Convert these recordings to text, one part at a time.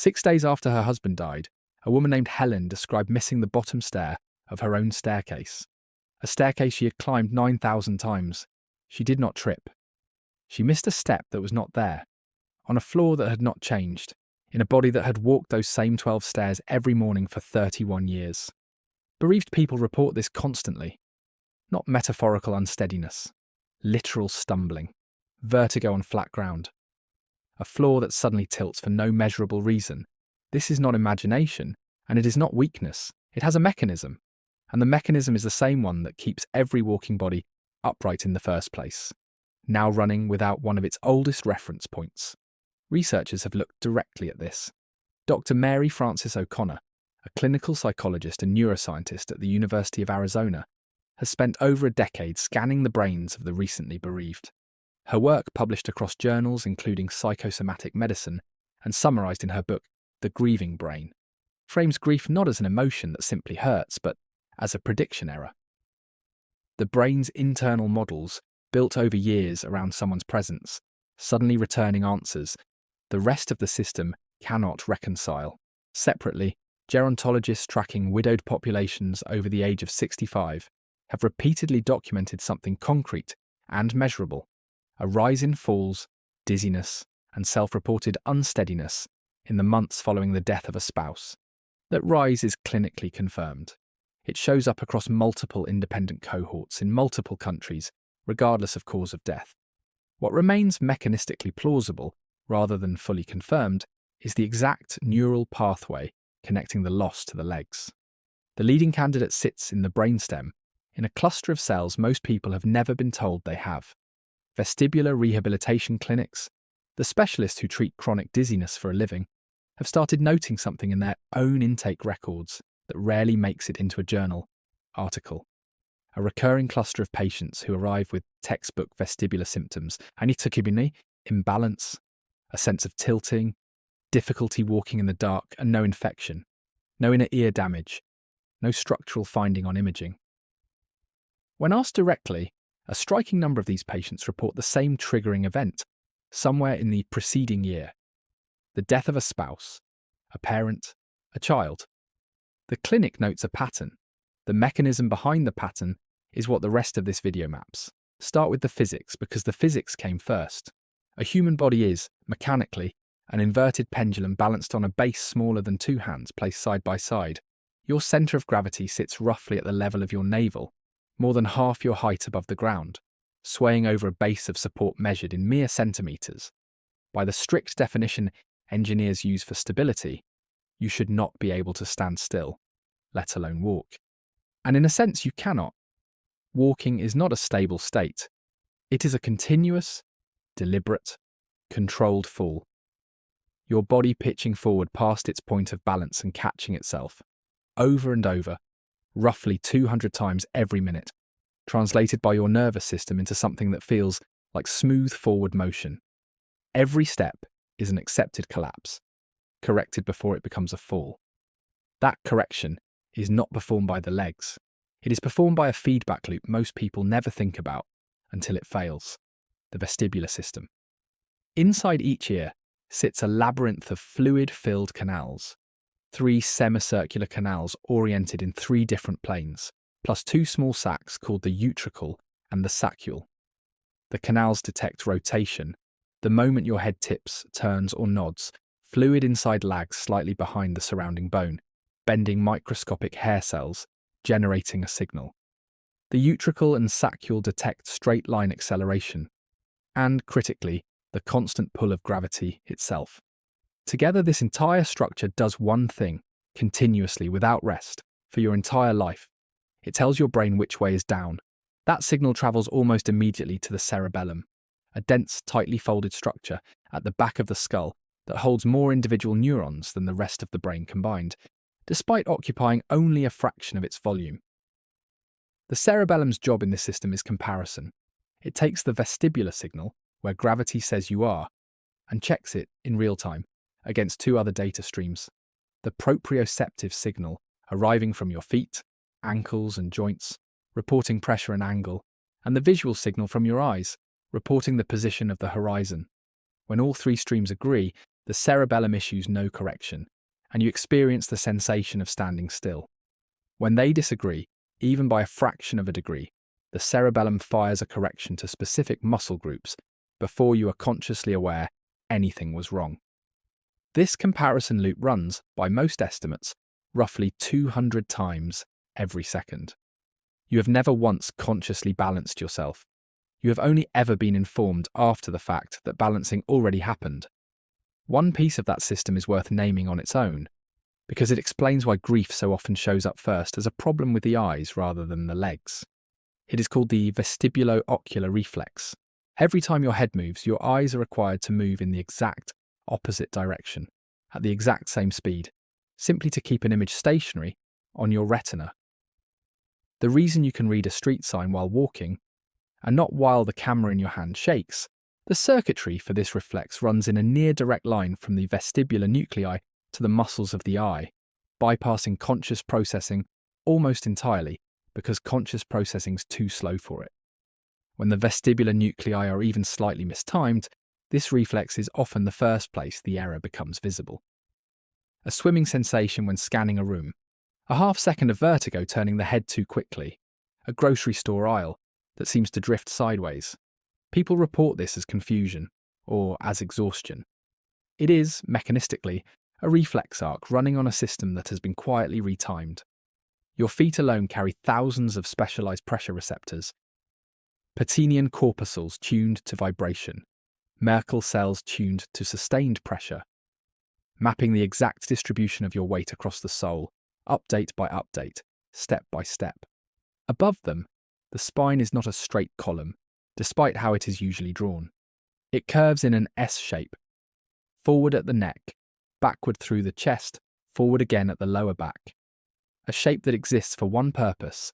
6 days after her husband died, a woman named Helen described missing the bottom stair of her own staircase, a staircase she had climbed 9,000 times. She did not trip. She missed a step that was not there, on a floor that had not changed, in a body that had walked those same 12 stairs every morning for 31 years. Bereaved people report this constantly. Not metaphorical unsteadiness, literal stumbling, vertigo on flat ground. A floor that suddenly tilts for no measurable reason. This is not imagination, and it is not weakness. It has a mechanism, and the mechanism is the same one that keeps every walking body upright in the first place, now running without one of its oldest reference points. Researchers have looked directly at this. Dr. Mary Frances O'Connor, a clinical psychologist and neuroscientist at the University of Arizona, has spent over a decade scanning the brains of the recently bereaved. Her work, published across journals including Psychosomatic Medicine and summarized in her book, The Grieving Brain, frames grief not as an emotion that simply hurts, but as a prediction error. The brain's internal models, built over years around someone's presence, suddenly returning answers the rest of the system cannot reconcile. Separately, gerontologists tracking widowed populations over the age of 65 have repeatedly documented something concrete and measurable: a rise in falls, dizziness, and self-reported unsteadiness in the months following the death of a spouse. That rise is clinically confirmed. It shows up across multiple independent cohorts in multiple countries, regardless of cause of death. What remains mechanistically plausible, rather than fully confirmed, is the exact neural pathway connecting the loss to the legs. The leading candidate sits in the brainstem, in a cluster of cells most people have never been told they have. Vestibular rehabilitation clinics, the specialists who treat chronic dizziness for a living, have started noting something in their own intake records that rarely makes it into a journal article. A recurring cluster of patients who arrive with textbook vestibular symptoms: anitakibini, imbalance, a sense of tilting, difficulty walking in the dark, and no infection, no inner ear damage, no structural finding on imaging. When asked directly, a striking number of these patients report the same triggering event, somewhere in the preceding year: the death of a spouse, a parent, a child. The clinic notes a pattern. The mechanism behind the pattern is what the rest of this video maps. Start with the physics, because the physics came first. A human body is, mechanically, an inverted pendulum balanced on a base smaller than two hands placed side by side. Your centre of gravity sits roughly at the level of your navel, more than half your height above the ground, swaying over a base of support measured in mere centimetres. By the strict definition engineers use for stability, you should not be able to stand still, let alone walk. And in a sense, you cannot. Walking is not a stable state. It is a continuous, deliberate, controlled fall. Your body pitching forward past its point of balance and catching itself, over and over, roughly 200 times every minute, translated by your nervous system into something that feels like smooth forward motion. Every step is an accepted collapse, corrected before it becomes a fall. That correction is not performed by the legs. It is performed by a feedback loop most people never think about until it fails: the vestibular system. Inside each ear sits a labyrinth of fluid-filled canals, 3 semicircular canals oriented in 3 different planes, plus 2 small sacs called the utricle and the saccule. The canals detect rotation. The moment your head tips, turns, or nods, fluid inside lags slightly behind the surrounding bone, bending microscopic hair cells, generating a signal. The utricle and saccule detect straight-line acceleration, and, critically, the constant pull of gravity itself. Together, this entire structure does one thing, continuously, without rest, for your entire life. It tells your brain which way is down. That signal travels almost immediately to the cerebellum, a dense, tightly folded structure at the back of the skull that holds more individual neurons than the rest of the brain combined, despite occupying only a fraction of its volume. The cerebellum's job in this system is comparison. It takes the vestibular signal, where gravity says you are, and checks it in real time against 2 other data streams: the proprioceptive signal arriving from your feet, ankles, and joints, reporting pressure and angle, and the visual signal from your eyes, reporting the position of the horizon. When all 3 streams agree, The cerebellum issues no correction, and you experience the sensation of standing still. When they disagree, even by a fraction of a degree, the cerebellum fires a correction to specific muscle groups before you are consciously aware anything was wrong. This comparison loop runs, by most estimates, roughly 200 times every second. You have never once consciously balanced yourself. You have only ever been informed after the fact that balancing already happened. One piece of that system is worth naming on its own, because it explains why grief so often shows up first as a problem with the eyes rather than the legs. It is called the vestibulo-ocular reflex. Every time your head moves, your eyes are required to move in the exact opposite direction, at the exact same speed, simply to keep an image stationary on your retina. The reason you can read a street sign while walking, and not while the camera in your hand shakes, the circuitry for this reflex runs in a near direct line from the vestibular nuclei to the muscles of the eye, bypassing conscious processing almost entirely because conscious processing is too slow for it. When the vestibular nuclei are even slightly mistimed, this reflex is often the first place the error becomes visible. A swimming sensation when scanning a room, a half-second of vertigo turning the head too quickly, a grocery store aisle that seems to drift sideways. People report this as confusion, or as exhaustion. It is, mechanistically, a reflex arc running on a system that has been quietly retimed. Your feet alone carry thousands of specialized pressure receptors. Patinian corpuscles tuned to vibration, Merkel cells tuned to sustained pressure, mapping the exact distribution of your weight across the sole, update by update, step by step. Above them, the spine is not a straight column, despite how it is usually drawn. It curves in an S shape, forward at the neck, backward through the chest, forward again at the lower back. A shape that exists for one purpose: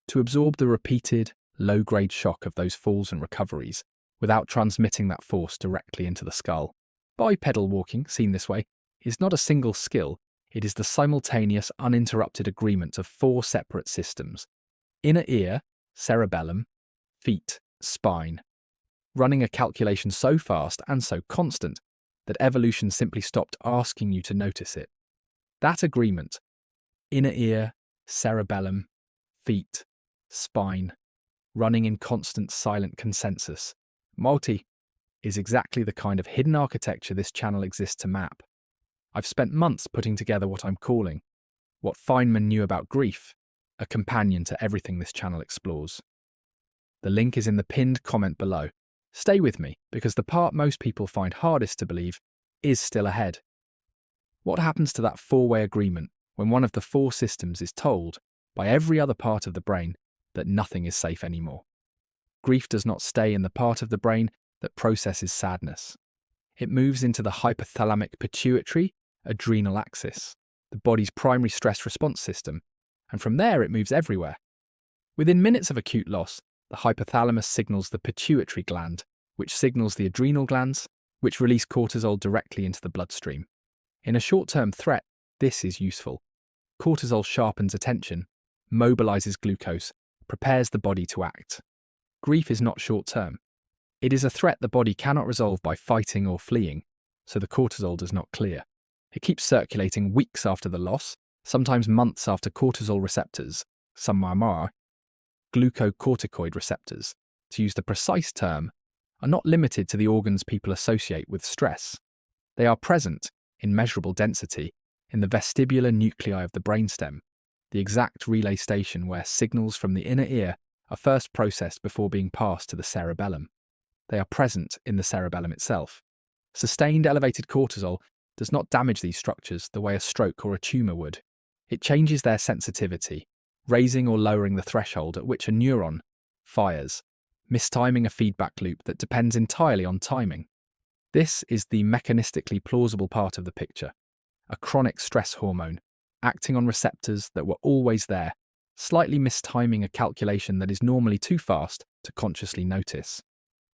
to absorb the repeated, low-grade shock of those falls and recoveries without transmitting that force directly into the skull. Bipedal walking, seen this way, is not a single skill, it is the simultaneous, uninterrupted agreement of four separate systems: inner ear, cerebellum, feet, spine, running a calculation so fast and so constant that evolution simply stopped asking you to notice it. That agreement, inner ear, cerebellum, feet, spine, running in constant silent consensus, multi, is exactly the kind of hidden architecture this channel exists to map. I've spent months putting together what I'm calling What Feynman Knew About Grief, a companion to everything this channel explores. The link is in the pinned comment below. Stay with me, because the part most people find hardest to believe is still ahead. What happens to that four-way agreement when one of the four systems is told, by every other part of the brain, that nothing is safe anymore? Grief does not stay in the part of the brain that processes sadness. It moves into the hypothalamic pituitary adrenal axis, the body's primary stress response system, and from there it moves everywhere. Within minutes of acute loss, the hypothalamus signals the pituitary gland, which signals the adrenal glands, which release cortisol directly into the bloodstream. In a short-term threat, this is useful. Cortisol sharpens attention, mobilizes glucose, prepares the body to act. Grief is not short-term. It is a threat the body cannot resolve by fighting or fleeing, so the cortisol does not clear. It keeps circulating weeks after the loss, sometimes months after cortisol receptors, glucocorticoid receptors, to use the precise term, are not limited to the organs people associate with stress. They are present, in measurable density, in the vestibular nuclei of the brainstem, the exact relay station where signals from the inner ear are first processed before being passed to the cerebellum. They are present in the cerebellum itself. Sustained elevated cortisol does not damage these structures the way a stroke or a tumour would. It changes their sensitivity, raising or lowering the threshold at which a neuron fires, mistiming a feedback loop that depends entirely on timing. This is the mechanistically plausible part of the picture, a chronic stress hormone, acting on receptors that were always there, slightly mistiming a calculation that is normally too fast to consciously notice.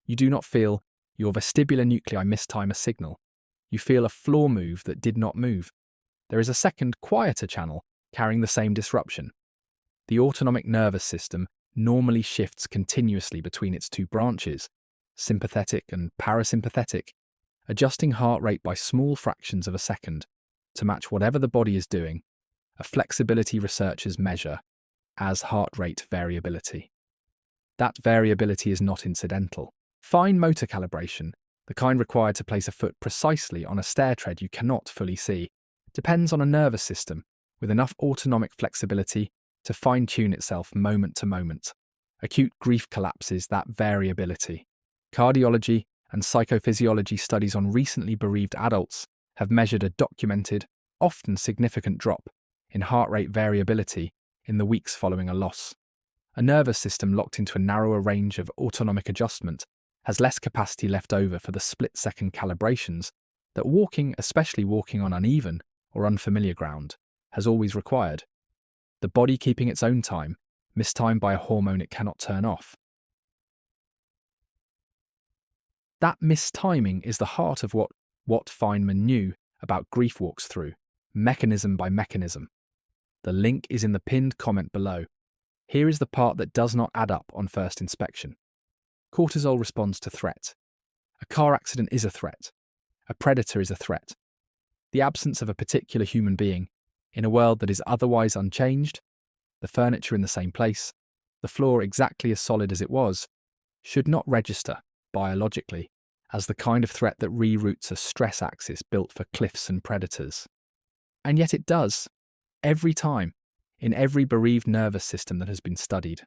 You do not feel your vestibular nuclei mistime a signal. You feel a floor move that did not move. There is a second, quieter channel carrying the same disruption. The autonomic nervous system normally shifts continuously between its two branches, sympathetic and parasympathetic, adjusting heart rate by small fractions of a second to match whatever the body is doing, a flexibility researchers measure as heart rate variability. That variability is not incidental. Fine motor calibration, the kind required to place a foot precisely on a stair tread you cannot fully see, depends on a nervous system with enough autonomic flexibility to fine-tune itself moment to moment. Acute grief collapses that variability. Cardiology and psychophysiology studies on recently bereaved adults have measured a documented, often significant drop in heart rate variability in the weeks following a loss. A nervous system locked into a narrower range of autonomic adjustment has less capacity left over for the split-second calibrations that walking, especially walking on uneven or unfamiliar ground, has always required. The body keeping its own time, mistimed by a hormone it cannot turn off. That mistiming is the heart of what Feynman knew about grief walks through, mechanism by mechanism. The link is in the pinned comment below. Here is the part that does not add up on first inspection. Cortisol responds to threat. A car accident is a threat. A predator is a threat. The absence of a particular human being in a world that is otherwise unchanged, the furniture in the same place, the floor exactly as solid as it was, should not register, biologically, as the kind of threat that reroutes a stress axis built for cliffs and predators. And yet it does, every time, in every bereaved nervous system that has been studied.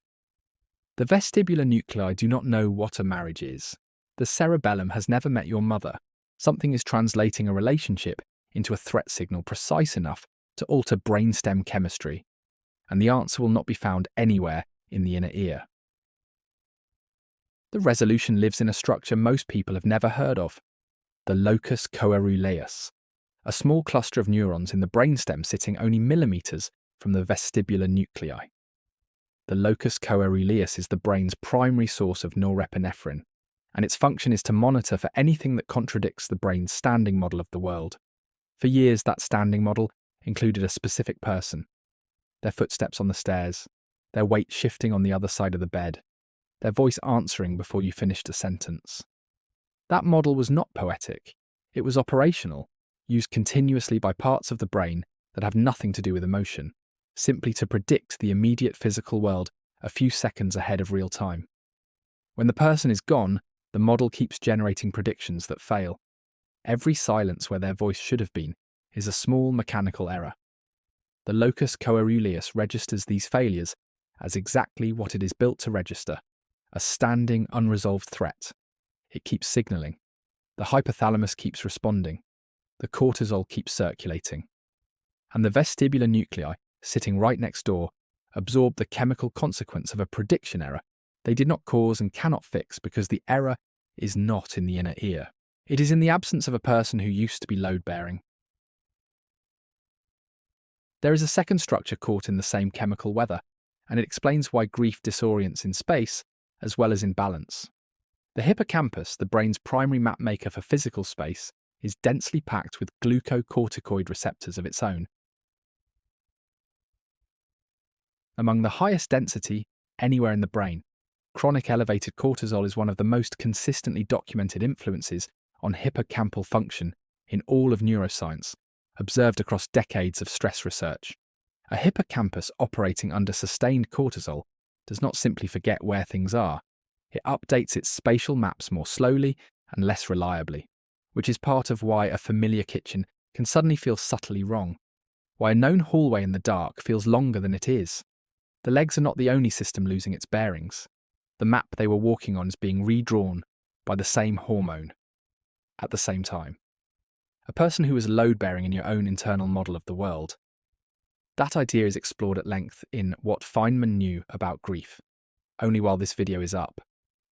The vestibular nuclei do not know what a marriage is. The cerebellum has never met your mother. Something is translating a relationship into a threat signal precise enough to alter brainstem chemistry, and the answer will not be found anywhere in the inner ear. The resolution lives in a structure most people have never heard of, the locus coeruleus, a small cluster of neurons in the brainstem sitting only millimeters from the vestibular nuclei. The locus coeruleus is the brain's primary source of norepinephrine, and its function is to monitor for anything that contradicts the brain's standing model of the world. For years, that standing model included a specific person, their footsteps on the stairs, their weight shifting on the other side of the bed, their voice answering before you finished a sentence. That model was not poetic, it was operational, used continuously by parts of the brain that have nothing to do with emotion, simply to predict the immediate physical world a few seconds ahead of real time. When the person is gone, the model keeps generating predictions that fail. Every silence where their voice should have been is a small mechanical error. The locus coeruleus registers these failures as exactly what it is built to register, a standing, unresolved threat. It keeps signaling. The hypothalamus keeps responding. The cortisol keeps circulating. And the vestibular nuclei, sitting right next door, absorb the chemical consequence of a prediction error they did not cause and cannot fix because the error is not in the inner ear. It is in the absence of a person who used to be load-bearing. There is a second structure caught in the same chemical weather, and it explains why grief disorients in space as well as in balance. The hippocampus, the brain's primary map maker for physical space, is densely packed with glucocorticoid receptors of its own. Among the highest density anywhere in the brain, chronic elevated cortisol is one of the most consistently documented influences on hippocampal function in all of neuroscience, observed across decades of stress research. A hippocampus operating under sustained cortisol does not simply forget where things are, it updates its spatial maps more slowly and less reliably, which is part of why a familiar kitchen can suddenly feel subtly wrong, why a known hallway in the dark feels longer than it is. The legs are not the only system losing its bearings. The map they were walking on is being redrawn by the same hormone at the same time. A person who is load-bearing in your own internal model of the world. That idea is explored at length in What Feynman Knew About Grief, only while this video is up.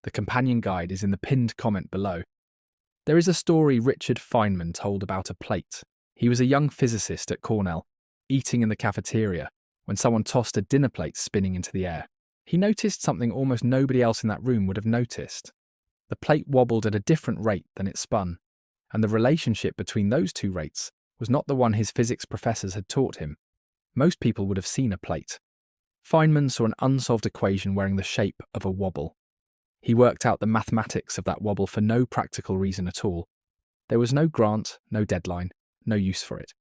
The companion guide is in the pinned comment below. There is a story Richard Feynman told about a plate. He was a young physicist at Cornell, eating in the cafeteria, when someone tossed a dinner plate spinning into the air. He noticed something almost nobody else in that room would have noticed. The plate wobbled at a different rate than it spun, and the relationship between those two rates was not the one his physics professors had taught him. Most people would have seen a plate. Feynman saw an unsolved equation wearing the shape of a wobble. He worked out the mathematics of that wobble for no practical reason at all. There was no grant, no deadline, no use for it.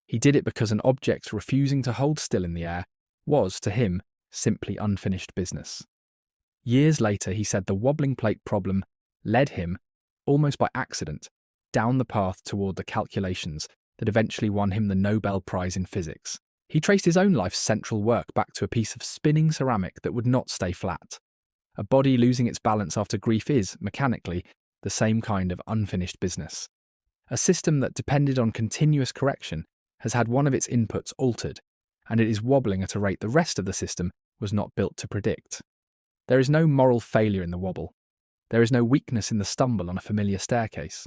He did it because an object refusing to hold still in the air was, to him, simply unfinished business. Years later, he said the wobbling plate problem led him, almost by accident, down the path toward the calculations that eventually won him the Nobel Prize in Physics. He traced his own life's central work back to a piece of spinning ceramic that would not stay flat. A body losing its balance after grief is, mechanically, the same kind of unfinished business. A system that depended on continuous correction has had one of its inputs altered, and it is wobbling at a rate the rest of the system was not built to predict. There is no moral failure in the wobble. There is no weakness in the stumble on a familiar staircase.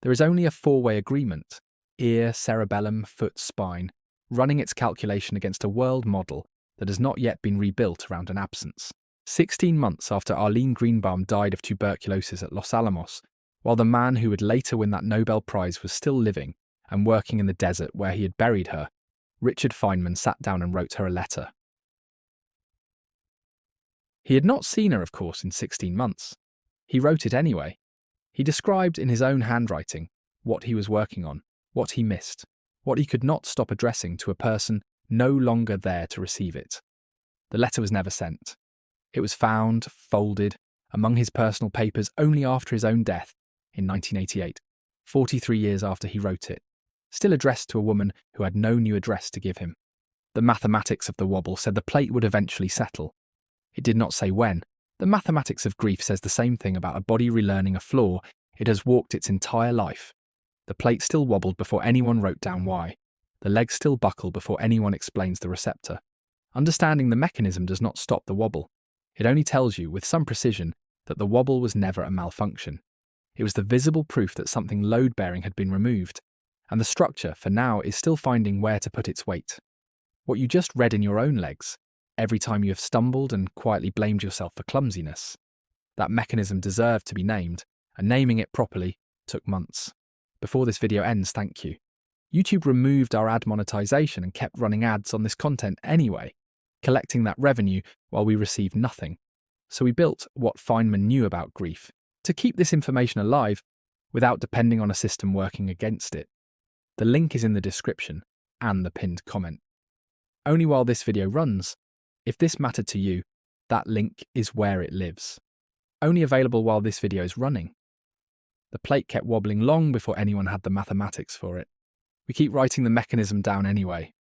There is only a four-way agreement, ear, cerebellum, foot, spine, running its calculation against a world model that has not yet been rebuilt around an absence. 16 months after Arlene Greenbaum died of tuberculosis at Los Alamos, while the man who would later win that Nobel Prize was still living and working in the desert where he had buried her, Richard Feynman sat down and wrote her a letter. He had not seen her, of course, in 16 months. He wrote it anyway. He described in his own handwriting what he was working on, what he missed, what he could not stop addressing to a person no longer there to receive it. The letter was never sent. It was found, folded, among his personal papers only after his own death in 1988, 43 years after he wrote it, still addressed to a woman who had no new address to give him. The mathematics of the wobble said the plate would eventually settle. It did not say when. The mathematics of grief says the same thing about a body relearning a floor it has walked its entire life. The plate still wobbled before anyone wrote down why. The legs still buckle before anyone explains the receptor. Understanding the mechanism does not stop the wobble. It only tells you, with some precision, that the wobble was never a malfunction. It was the visible proof that something load-bearing had been removed, and the structure, for now, is still finding where to put its weight. What you just read in your own legs, every time you have stumbled and quietly blamed yourself for clumsiness. That mechanism deserved to be named, and naming it properly took months. Before this video ends, thank you. YouTube removed our ad monetization and kept running ads on this content anyway, collecting that revenue while we received nothing. So we built what Feynman knew about grief to keep this information alive without depending on a system working against it. The link is in the description and the pinned comment. Only while this video runs, if this mattered to you, that link is where it lives. Only available while this video is running. The plate kept wobbling long before anyone had the mathematics for it. We keep writing the mechanism down anyway.